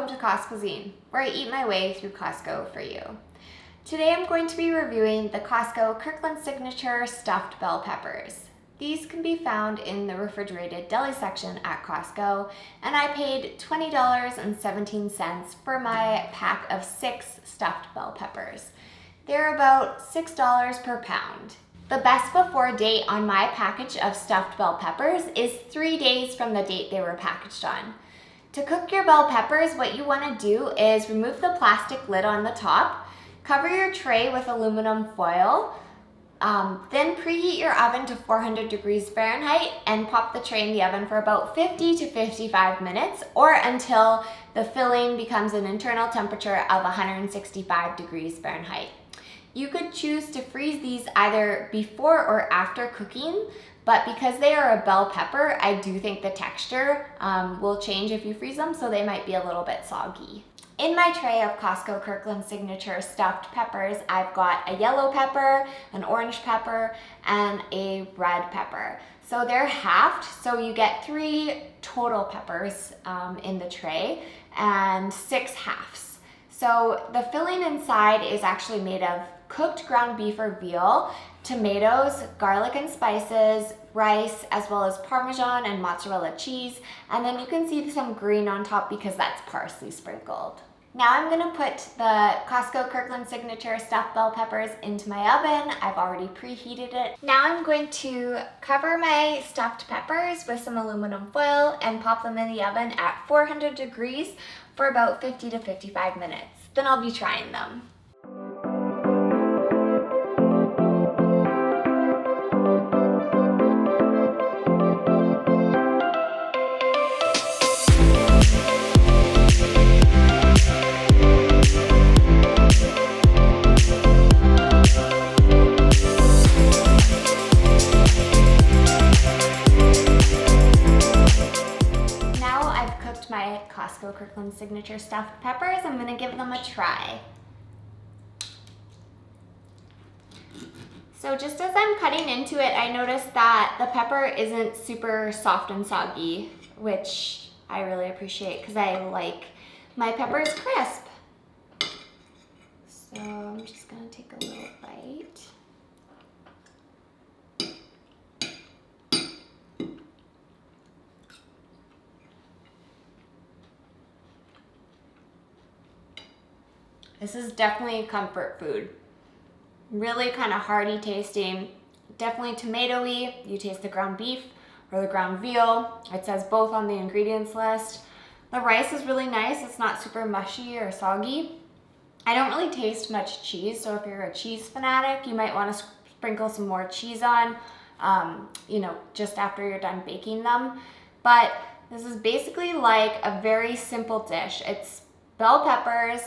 welcome to Costco Cuisine, where I eat my way through Costco for you. Today I'm going to be reviewing the Costco Kirkland Signature Stuffed Bell Peppers. These can be found in the refrigerated deli section at Costco, and I paid $20.17 for my pack of 6 stuffed bell peppers. They're about $6 per pound. The best before date on my package of stuffed bell peppers is 3 days from the date they were packaged on. To cook your bell peppers, what you want to do is remove the plastic lid on the top, cover your tray with aluminum foil, then preheat your oven to 400 degrees Fahrenheit and pop the tray in the oven for about 50 to 55 minutes or until the filling becomes an internal temperature of 165 degrees Fahrenheit. You could choose to freeze these either before or after cooking, but because they are a bell pepper, I do think the texture will change if you freeze them, so they might be a little bit soggy. In my tray of Costco Kirkland Signature stuffed peppers, I've got a yellow pepper, an orange pepper, and a red pepper. So they're halved, so you get 3 total peppers in the tray and 6 halves. So the filling inside is actually made of cooked ground beef or veal, tomatoes, garlic and spices, rice, as well as Parmesan and mozzarella cheese, and then you can see some green on top because that's parsley sprinkled. Now I'm gonna put the Costco Kirkland Signature stuffed bell peppers into my oven. I've already preheated it. Now I'm going to cover my stuffed peppers with some aluminum foil and pop them in the oven at 400 degrees for about 50 to 55 minutes. Then I'll be trying them. My Costco Kirkland Signature stuffed peppers. I'm gonna give them a try. So just as I'm cutting into it, I noticed that the pepper isn't super soft and soggy, which I really appreciate because I like my peppers crisp. So I'm just gonna take a little bite. This is definitely a comfort food. Really kind of hearty tasting, definitely tomatoey. You taste the ground beef or the ground veal. It says both on the ingredients list. The rice is really nice. It's not super mushy or soggy. I don't really taste much cheese, so if you're a cheese fanatic, you might want to sprinkle some more cheese on, just after you're done baking them. But this is basically like a very simple dish. It's bell peppers,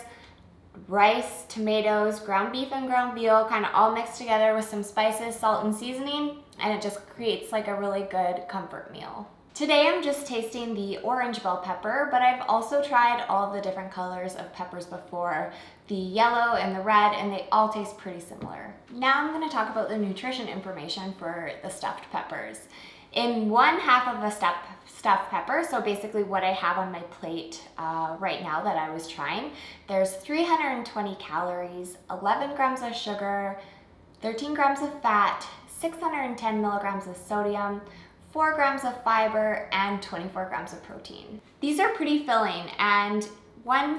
rice, tomatoes, ground beef and ground veal, kind of all mixed together with some spices, salt, and seasoning, and it just creates like a really good comfort meal. Today I'm just tasting the orange bell pepper, but I've also tried all the different colors of peppers before, the yellow and the red, and they all taste pretty similar. Now I'm going to talk about the nutrition information for the stuffed peppers. In 1/2 of a stuffed pepper, so basically what I have on my plate right now that I was trying, there's 320 calories, 11 grams of sugar, 13 grams of fat, 610 milligrams of sodium, 4 grams of fiber, and 24 grams of protein. These are pretty filling, and one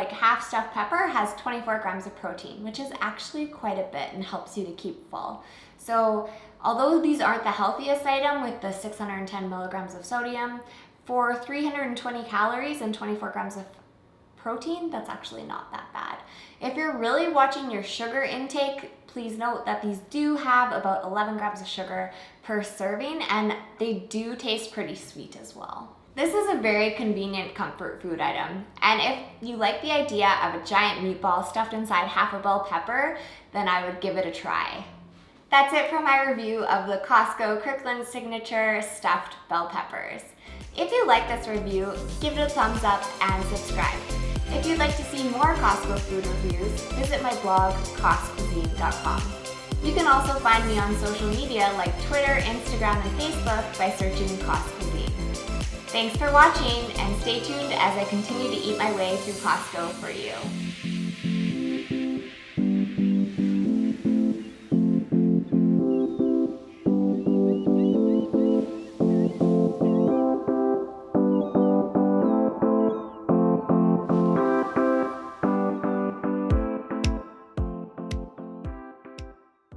half stuffed pepper has 24 grams of protein, which is actually quite a bit and helps you to keep full. So although these aren't the healthiest item with the 610 milligrams of sodium, for 320 calories and 24 grams of protein, that's actually not that bad. If you're really watching your sugar intake, please note that these do have about 11 grams of sugar per serving, and they do taste pretty sweet as well. This is a very convenient comfort food item, and if you like the idea of a giant meatball stuffed inside half a bell pepper, then I would give it a try. That's it for my review of the Costco Kirkland Signature Stuffed Bell Peppers. If you like this review, give it a thumbs up and subscribe. If you'd like to see more Costco food reviews, visit my blog, costcuisine.com. You can also find me on social media like Twitter, Instagram, and Facebook by searching Costco Cuisine. Thanks for watching, and stay tuned as I continue to eat my way through Costco for you.